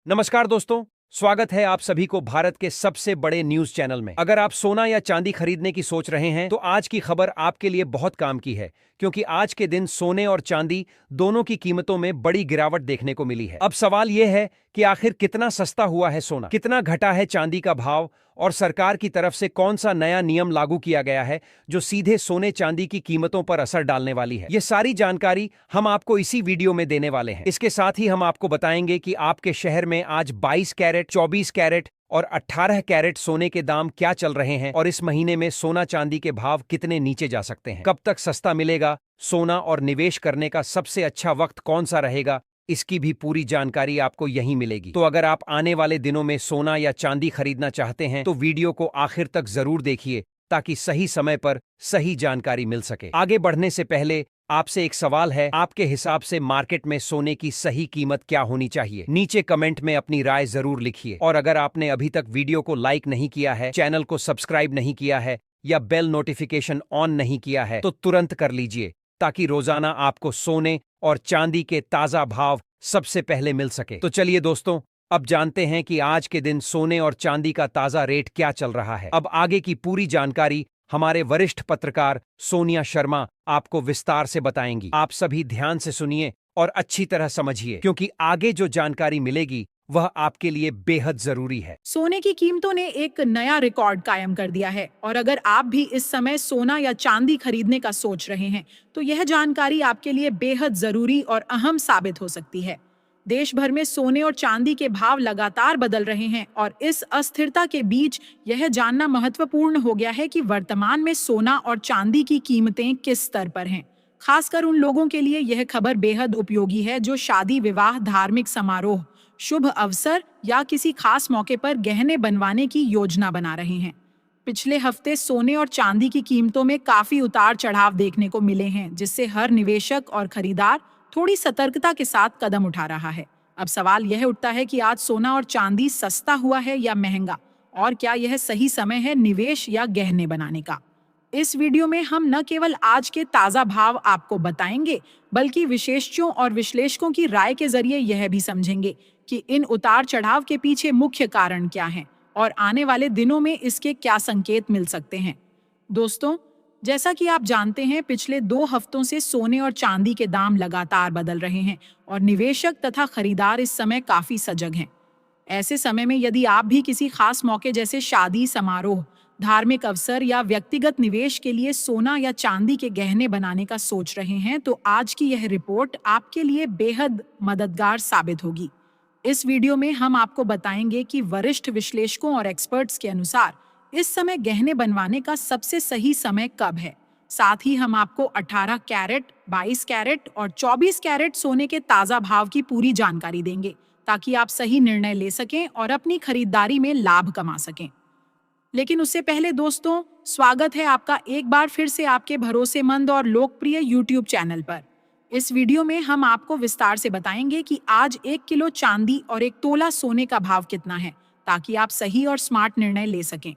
नमस्कार दोस्तों, स्वागत है आप सभी को भारत के सबसे बड़े न्यूज चैनल में। अगर आप सोना या चांदी खरीदने की सोच रहे हैं तो आज की खबर आपके लिए बहुत काम की है, क्योंकि आज के दिन सोने और चांदी दोनों की कीमतों में बड़ी गिरावट देखने को मिली है। अब सवाल यह है कि आखिर कितना सस्ता हुआ है सोना, कितना घटा है चांदी का भाव और सरकार की तरफ से कौन सा नया नियम लागू किया गया है जो सीधे सोने चांदी की कीमतों पर असर डालने वाली है। ये सारी जानकारी हम आपको इसी वीडियो में देने वाले हैं। इसके साथ ही हम आपको बताएंगे कि आपके शहर में आज 22 कैरेट, 24 कैरेट और 18 कैरेट सोने के दाम क्या चल रहे हैं और इस महीने में सोना चांदी के भाव कितने नीचे जा सकते हैं, कब तक सस्ता मिलेगा सोना और निवेश करने का सबसे अच्छा वक्त कौन सा रहेगा, इसकी भी पूरी जानकारी आपको यहीं मिलेगी। तो अगर आप आने वाले दिनों में सोना या चांदी खरीदना चाहते हैं तो वीडियो को आखिर तक जरूर देखिए ताकि सही समय पर सही जानकारी मिल सके। आगे बढ़ने से पहले आपसे एक सवाल है, आपके हिसाब से मार्केट में सोने की सही कीमत क्या होनी चाहिए? नीचे कमेंट में अपनी राय जरूर लिखिए। और अगर आपने अभी तक वीडियो को लाइक नहीं किया है, चैनल को सब्सक्राइब नहीं किया है या बेल नोटिफिकेशन ऑन नहीं किया है तो तुरंत कर लीजिए, ताकि रोजाना आपको सोने और चांदी के ताजा भाव सबसे पहले मिल सके। तो चलिए दोस्तों, अब जानते हैं कि आज के दिन सोने और चांदी का ताजा रेट क्या चल रहा है। अब आगे की पूरी जानकारी हमारे वरिष्ठ पत्रकार सोनिया शर्मा आपको विस्तार से बताएंगी। आप सभी ध्यान से सुनिए और अच्छी तरह समझिए, क्योंकि आगे जो जानकारी मिलेगी वह आपके लिए बेहद जरूरी है। सोने की कीमतों ने एक नया रिकॉर्ड कायम कर दिया है और अगर आप भी इस समय सोना या चांदी खरीदने का सोच रहे हैं तो यह जानकारी आपके लिए बेहद जरूरी और अहम साबित हो सकती है। देश भर में सोने और चांदी के भाव लगातार बदल रहे हैं और इस अस्थिरता के बीच यह जानना महत्वपूर्ण हो गया है कि वर्तमान में सोना और चांदी की कीमतें किस स्तर पर हैं। खासकर उन लोगों के लिए यह खबर बेहद उपयोगी है जो शादी, विवाह, धार्मिक समारोह, शुभ अवसर या किसी खास मौके पर गहने बनवाने की योजना बना रहे हैं। पिछले हफ्ते सोने और चांदी की कीमतों में काफी उतार चढ़ाव देखने को मिले हैं, जिससे हर निवेशक और खरीदार थोड़ी सतर्कता के साथ कदम उठा रहा है। अब सवाल यह उठता है कि आज सोना और चांदी सस्ता हुआ है या महंगा, और क्या यह सही समय है निवेश या गहने बनाने का। इस वीडियो में हम न केवल आज के ताजा भाव आपको बताएंगे, बल्कि विशेषज्ञों और विश्लेषकों की राय के जरिए यह भी समझेंगे कि इन उतार चढ़ाव के पीछे मुख्य कारण क्या हैं और आने वाले दिनों में इसके क्या संकेत मिल सकते हैं। दोस्तों, जैसा कि आप जानते हैं, पिछले 2 हफ्तों से सोने और चांदी के दाम लगातार बदल रहे हैं और निवेशक तथा खरीदार इस समय काफी सजग हैं। ऐसे समय में यदि आप भी किसी खास मौके जैसे शादी समारोह, धार्मिक अवसर या व्यक्तिगत निवेश के लिए सोना या चांदी के गहने बनाने का सोच रहे हैं तो आज की यह रिपोर्ट आपके लिए बेहद मददगार साबित होगी। इस वीडियो में हम आपको बताएंगे कि वरिष्ठ विश्लेषकों और एक्सपर्ट्स के अनुसार इस समय गहने बनवाने का सबसे सही समय कब है। साथ ही हम आपको 18 कैरेट, 22 कैरेट और 24 कैरेट सोने के ताजा भाव की पूरी जानकारी देंगे, ताकि आप सही निर्णय ले सकें और अपनी खरीदारी में लाभ कमा सकें। लेकिन उससे पहले दोस्तों, स्वागत है आपका एक बार फिर से आपके भरोसेमंद और लोकप्रिय YouTube चैनल पर। इस वीडियो में हम आपको विस्तार से बताएंगे कि आज 1 किलो चांदी और 1 तोला सोने का भाव कितना है, ताकि आप सही और स्मार्ट निर्णय ले सकें।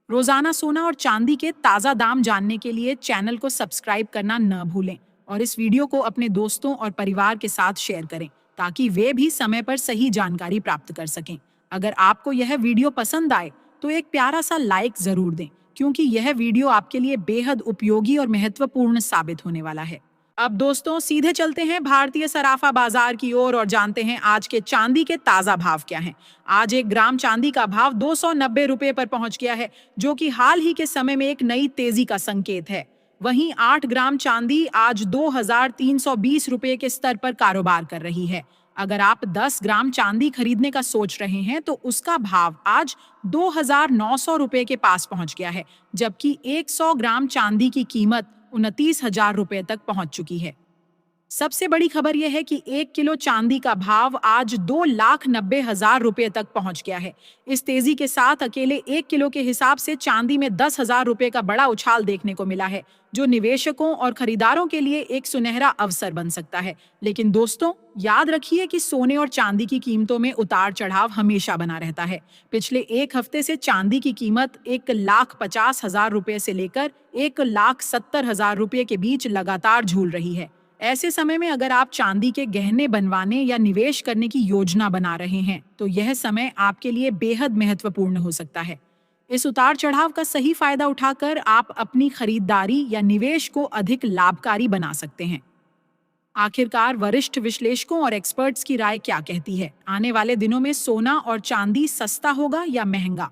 रोजाना सोना और चांदी के ताजा दाम जानने के लिए चैनल को सब्सक्राइब करना न भूलें और इस वीडियो को अपने दोस्तों और परिवार के साथ शेयर करें, ताकि वे भी समय पर सही जानकारी प्राप्त कर सकें। अगर आपको यह वीडियो पसंद आए तो एक प्यारा सा लाइक जरूर दें, क्योंकि यह वीडियो आपके लिए बेहद उपयोगी और महत्वपूर्ण साबित होने वाला है। अब दोस्तों, सीधे चलते हैं भारतीय सराफा बाजार की ओर और जानते हैं आज के चांदी के ताजा भाव क्या हैं। आज 1 ग्राम चांदी का भाव 290 रुपए पर पहुंच गया है, जो कि हाल ही के समय में एक नई तेजी का संकेत है। वहीं 8 ग्राम चांदी आज 2320 रुपए के स्तर पर कारोबार कर रही है। अगर आप 10 ग्राम चांदी खरीदने का सोच रहे हैं तो उसका भाव आज 2900 रुपए के पास पहुंच गया है, जबकि 100 ग्राम चांदी की कीमत 29,000 रुपए तक पहुंच चुकी है। सबसे बड़ी खबर यह है कि 1 किलो चांदी का भाव आज 2,90,000 रुपए तक पहुंच गया है। इस तेजी के साथ अकेले 1 किलो के हिसाब से चांदी में 10,000 रुपए का बड़ा उछाल देखने को मिला है, जो निवेशकों और खरीदारों के लिए एक सुनहरा अवसर बन सकता है। लेकिन दोस्तों, याद रखिए कि सोने और चांदी की कीमतों में उतार चढ़ाव हमेशा बना रहता है। पिछले 1 हफ्ते से चांदी की कीमत 1,50,000 रुपए से लेकर 1,70,000 रुपए के बीच लगातार झूल रही है। ऐसे समय में अगर आप चांदी के गहने बनवाने या निवेश करने की योजना बना रहे हैं, तो यह समय आपके लिए बेहद महत्वपूर्ण हो सकता है। इस उतार चढ़ाव का सही फायदा उठाकर आप अपनी खरीदारी या निवेश को अधिक लाभकारी बना सकते हैं। आखिरकार वरिष्ठ विश्लेषकों और एक्सपर्ट्स की राय क्या कहती है? आने वाले दिनों में सोना और चांदी सस्ता होगा या महंगा?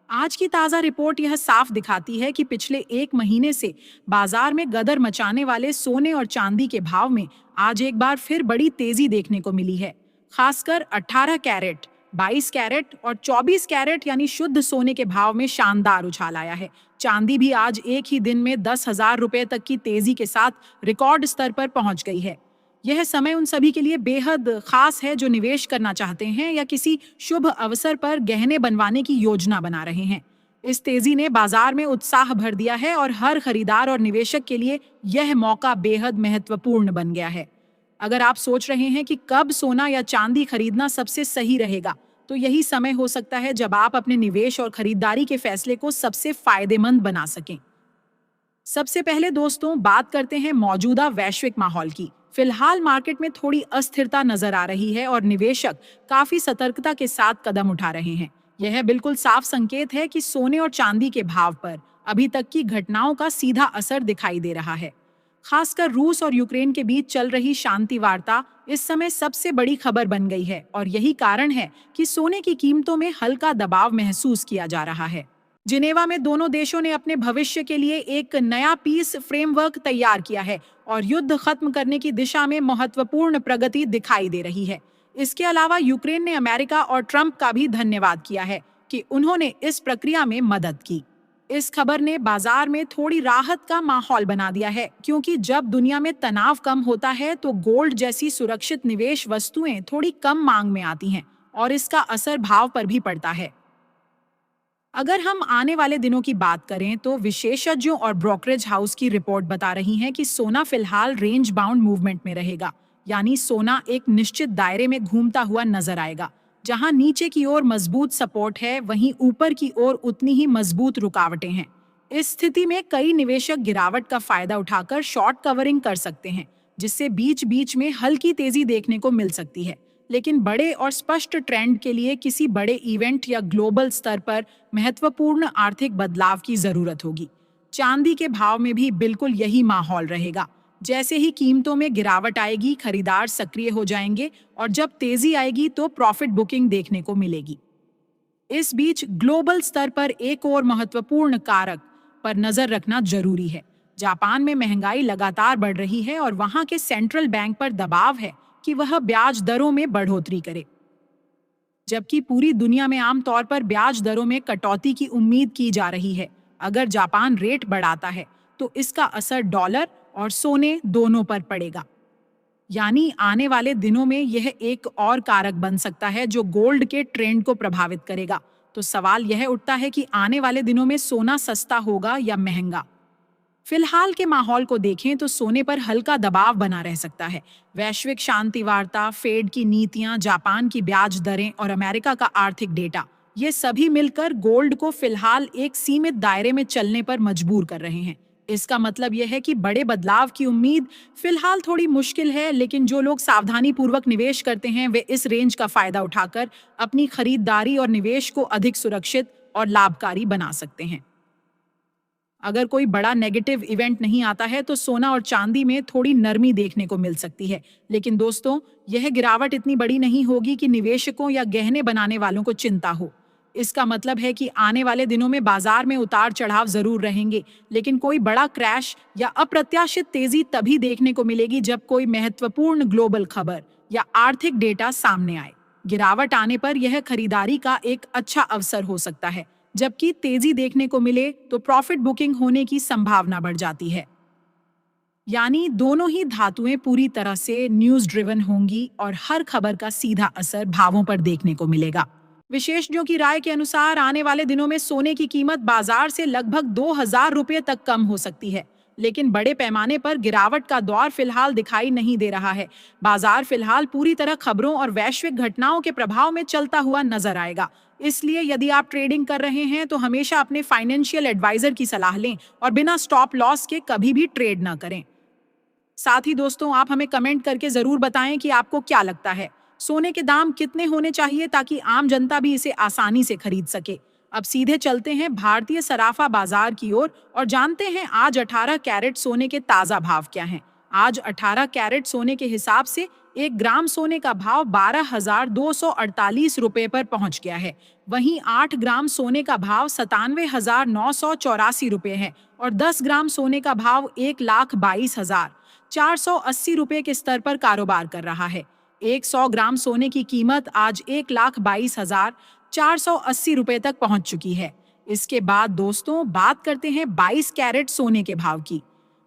आज की ताजा रिपोर्ट यह साफ दिखाती है कि पिछले एक महीने से बाजार में गदर मचाने वाले सोने और चांदी के भाव में आज एक बार फिर बड़ी तेजी देखने को मिली है। खासकर 18 कैरेट, 22 कैरेट और 24 कैरेट यानी शुद्ध सोने के भाव में शानदार उछाल आया है। चांदी भी आज एक ही दिन में 10,000 रुपए तक की तेजी के साथ रिकॉर्ड स्तर पर पहुंच गई है। यह समय उन सभी के लिए बेहद खास है जो निवेश करना चाहते हैं या किसी शुभ अवसर पर गहने बनवाने की योजना बना रहे हैं। इस तेजी ने बाजार में उत्साह भर दिया है और हर खरीदार और निवेशक के लिए यह मौका बेहद महत्वपूर्ण बन गया है। अगर आप सोच रहे हैं कि कब सोना या चांदी खरीदना सबसे सही रहेगा, तो यही समय हो सकता है जब आप अपने निवेश और खरीदारी के फैसले को सबसे फायदेमंद बना सकें। सबसे पहले दोस्तों, बात करते हैं मौजूदा वैश्विक माहौल की। फिलहाल मार्केट में थोड़ी अस्थिरता नजर आ रही है और निवेशक काफी सतर्कता के साथ कदम उठा रहे हैं। यह बिल्कुल साफ संकेत है कि सोने और चांदी के भाव पर अभी तक की घटनाओं का सीधा असर दिखाई दे रहा है। खासकर रूस और यूक्रेन के बीच चल रही शांति वार्ता इस समय सबसे बड़ी खबर बन गई है और यही कारण है कि सोने की कीमतों में हल्का दबाव महसूस किया जा रहा है। जिनेवा में दोनों देशों ने अपने भविष्य के लिए एक नया पीस फ्रेमवर्क तैयार किया है और युद्ध खत्म करने की दिशा में महत्वपूर्ण प्रगति दिखाई दे रही है। इसके अलावा यूक्रेन ने अमेरिका और ट्रंप का भी धन्यवाद किया है कि उन्होंने इस प्रक्रिया में मदद की। इस खबर ने बाजार में थोड़ी राहत का माहौल बना दिया है, क्योंकि जब दुनिया में तनाव कम होता है तो गोल्ड जैसी सुरक्षित निवेश वस्तुएं थोड़ी कम मांग में आती हैं और इसका असर भाव पर भी पड़ता है। अगर हम आने वाले दिनों की बात करें तो विशेषज्ञों और ब्रोकरेज हाउस की रिपोर्ट बता रही है कि सोना फिलहाल रेंज बाउंड मूवमेंट में रहेगा, यानी सोना एक निश्चित दायरे में घूमता हुआ नजर आएगा। जहां नीचे की ओर मजबूत सपोर्ट है, वहीं ऊपर की ओर उतनी ही मजबूत रुकावटें हैं। इस स्थिति में कई निवेशक गिरावट का फायदा उठाकर शॉर्ट कवरिंग कर सकते हैं, जिससे बीच बीच में हल्की तेजी देखने को मिल सकती है। लेकिन बड़े और स्पष्ट ट्रेंड के लिए किसी बड़े इवेंट या ग्लोबल स्तर पर महत्वपूर्ण आर्थिक बदलाव की जरूरत होगी। चांदी के भाव में भी बिल्कुल यही माहौल रहेगा। जैसे ही कीमतों में गिरावट आएगी, खरीदार सक्रिय हो जाएंगे और जब तेजी आएगी तो प्रॉफिट बुकिंग देखने को मिलेगी। इस बीच ग्लोबल स्तर पर एक और महत्वपूर्ण कारक पर नजर रखना जरूरी है। जापान में महंगाई लगातार बढ़ रही है और वहां के सेंट्रल बैंक पर दबाव है कि वह ब्याज दरों में बढ़ोतरी करे, जबकि पूरी दुनिया में आमतौर पर ब्याज दरों में कटौती की उम्मीद की जा रही है। अगर जापान रेट बढ़ाता है तो इसका असर डॉलर और सोने दोनों पर पड़ेगा। यानी आने वाले दिनों में यह एक और कारक बन सकता है जो गोल्ड के ट्रेंड को प्रभावित करेगा। तो सवाल यह उठता है कि आने वाले दिनों में सोना सस्ता होगा या महंगा। फिलहाल के माहौल को देखें तो सोने पर हल्का दबाव बना रह सकता है। वैश्विक शांति वार्ता, फेड की नीतियां, जापान की ब्याज दरें और अमेरिका का आर्थिक डेटा, ये सभी मिलकर गोल्ड को फिलहाल एक सीमित दायरे में चलने पर मजबूर कर रहे हैं। इसका मतलब यह है कि बड़े बदलाव की उम्मीद फिलहाल थोड़ी मुश्किल है, लेकिन जो लोग सावधानी पूर्वक निवेश करते हैं वे इस रेंज का फायदा उठाकर अपनी खरीदारी और निवेश को अधिक सुरक्षित और लाभकारी बना सकते हैं। अगर कोई बड़ा नेगेटिव इवेंट नहीं आता है तो सोना और चांदी में थोड़ी नरमी देखने को मिल सकती है। लेकिन दोस्तों, यह गिरावट इतनी बड़ी नहीं होगी कि निवेशकों या गहने बनाने वालों को चिंता हो। इसका मतलब है कि आने वाले दिनों में बाजार में उतार चढ़ाव जरूर रहेंगे, लेकिन कोई बड़ा क्रैश या अप्रत्याशित तेजी तभी देखने को मिलेगी जब कोई महत्वपूर्ण ग्लोबल खबर या आर्थिक डेटा सामने आए। गिरावट आने पर यह खरीदारी का एक अच्छा अवसर हो सकता है, जबकि तेजी देखने को मिले तो प्रॉफिट बुकिंग होने की संभावना बढ़ जाती है। यानी दोनों ही धातुएं पूरी तरह से न्यूज ड्रिवन होंगी और हर खबर का सीधा असर भावों पर देखने को मिलेगा। विशेषज्ञों की राय के अनुसार आने वाले दिनों में सोने की कीमत बाजार से लगभग 2,000 रुपये तक कम हो सकती है, लेकिन बड़े पैमाने पर गिरावट का दौर फिलहाल दिखाई नहीं दे रहा है। बाजार फिलहाल पूरी तरह खबरों और वैश्विक घटनाओं के प्रभाव में चलता हुआ नजर आएगा। इसलिए यदि आप ट्रेडिंग कर रहे हैं तो हमेशा अपने फाइनेंशियल एडवाइजर की सलाह लें और बिना स्टॉप लॉस के कभी भी ट्रेड ना करें। साथ ही दोस्तों, आप हमें कमेंट करके जरूर बताएं कि आपको क्या लगता है, सोने के दाम कितने होने चाहिए ताकि आम जनता भी इसे आसानी से खरीद सके। अब सीधे चलते हैं भारतीय सराफा बाजार की ओर और जानते हैं आज 18 कैरेट सोने के ताजा भाव क्या हैं। आज 18 कैरेट सोने के हिसाब से 1 ग्राम सोने का भाव 12,248 रुपए पर पहुंच गया है। वहीं 8 ग्राम सोने का भाव 97,984 रुपए है और 10 ग्राम सोने का भाव 1,22,480 रुपए के स्तर पर कारोबार कर रहा है। 100 ग्राम सोने की कीमत आज 1,22,480 रुपए तक पहुंच चुकी है। इसके बाद दोस्तों, बात करते हैं 22 कैरेट सोने के भाव की।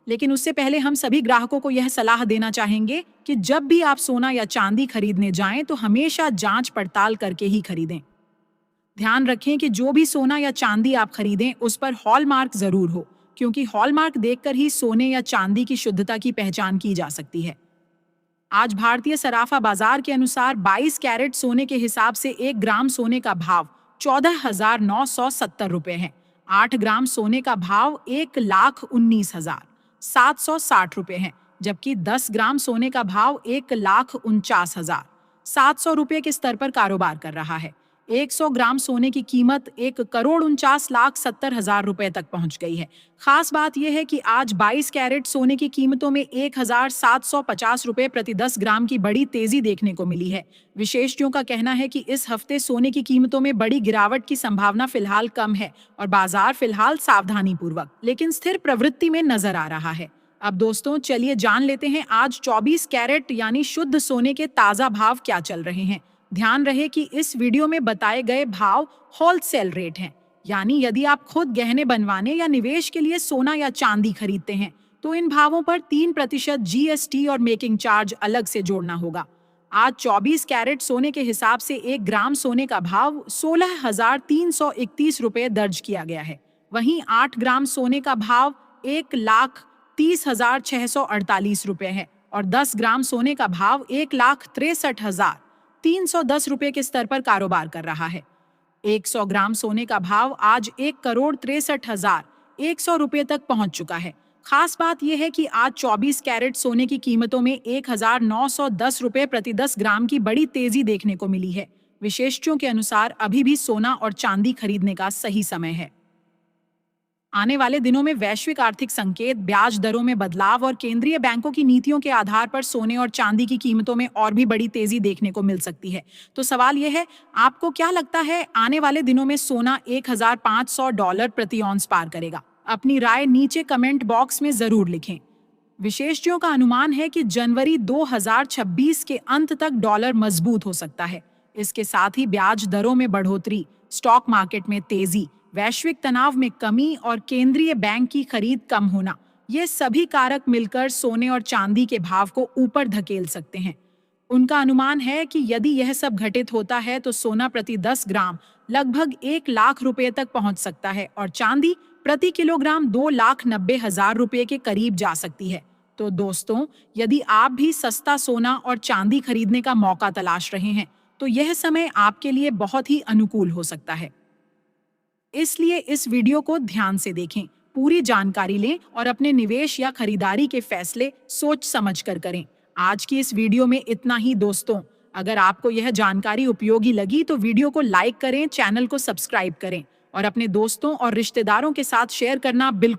लेकिन उससे पहले हम सभी ग्राहकों को यह सलाह देना चाहेंगे कि जब भी आप सोना या चांदी खरीदने जाएं तो हमेशा जांच पड़ताल करके ही खरीदें। ध्यान रखें कि जो भी सोना या चांदी आप खरीदें उस पर हॉलमार्क जरूर हो, क्योंकि हॉलमार्क देखकर ही सोने या चांदी की शुद्धता की पहचान की जा सकती है। आज भारतीय सराफा बाजार के अनुसार 22 कैरेट सोने के हिसाब से 1 ग्राम सोने का भाव 14,970 रुपए है। 8 ग्राम सोने का भाव 1,19,760 रुपए है, जबकि 10 ग्राम सोने का भाव 1,49,700 रुपए के स्तर पर कारोबार कर रहा है। 100 ग्राम सोने की कीमत 1,49,70,000 रुपए तक पहुंच गई है। खास बात यह है कि आज 22 कैरेट सोने की कीमतों में 1,750 रुपए प्रति 10 ग्राम की बड़ी तेजी देखने को मिली है। विशेषज्ञों का कहना है कि इस हफ्ते सोने की कीमतों में बड़ी गिरावट की संभावना फिलहाल कम है और बाजार फिलहाल सावधानीपूर्वक लेकिन स्थिर प्रवृत्ति में नजर आ रहा है। अब दोस्तों, चलिए जान लेते हैं आज 24 कैरेट यानी शुद्ध सोने के ताजा भाव क्या चल रहे हैं। ध्यान रहे कि इस वीडियो में बताए गए भाव होलसेल रेट हैं, यानी यदि आप खुद गहने बनवाने या निवेश के लिए सोना या चांदी खरीदते हैं तो इन भावों पर 3% GST और मेकिंग चार्ज अलग से जोड़ना होगा। आज 24 कैरेट सोने के हिसाब से 1 ग्राम सोने का भाव 16,331 रुपए दर्ज किया गया है। वहीं 8 ग्राम सोने का भाव 1,30,648 रुपए है और 10 ग्राम सोने का भाव 1,63,310 रुपए के स्तर पर कारोबार कर रहा है। 100 ग्राम सोने का भाव आज 1,63,100 रुपए तक पहुंच चुका है। खास बात यह है कि आज 24 कैरेट सोने की कीमतों में 1,910 रुपए प्रति 10 ग्राम की बड़ी तेजी देखने को मिली है। विशेषज्ञों के अनुसार अभी भी सोना और चांदी खरीदने का सही समय है। आने वाले दिनों में वैश्विक आर्थिक संकेत, ब्याज दरों में बदलाव और केंद्रीय बैंकों की नीतियों के आधार पर सोने और चांदी की कीमतों में और भी बड़ी तेजी देखने को मिल सकती है। तो सवाल यह है, आपको क्या लगता है आने वाले दिनों में सोना $1,500 प्रति औंस पार करेगा? अपनी राय नीचे कमेंट बॉक्स में जरूर लिखें। विशेषज्ञों का अनुमान है कि जनवरी 2026 के अंत तक डॉलर मजबूत हो सकता है। इसके साथ ही ब्याज दरों में बढ़ोतरी, स्टॉक मार्केट में तेजी, वैश्विक तनाव में कमी और केंद्रीय बैंक की खरीद कम होना, ये सभी कारक मिलकर सोने और चांदी के भाव को ऊपर धकेल सकते हैं। उनका अनुमान है कि यदि यह सब घटित होता है तो सोना प्रति 10 ग्राम लगभग 1 लाख रुपए तक पहुंच सकता है और चांदी प्रति किलोग्राम 2,90,000 रुपए के करीब जा सकती है। तो दोस्तों, यदि आप भी सस्ता सोना और चांदी खरीदने का मौका तलाश रहे हैं तो यह समय आपके लिए बहुत ही अनुकूल हो सकता है। इसलिए इस वीडियो को ध्यान से देखें, पूरी जानकारी लें और अपने निवेश या खरीदारी के फैसले सोच समझ कर करें। आज की इस वीडियो में इतना ही दोस्तों। अगर आपको यह जानकारी उपयोगी लगी तो वीडियो को लाइक करें, चैनल को सब्सक्राइब करें और अपने दोस्तों और रिश्तेदारों के साथ शेयर करना बिल्कुल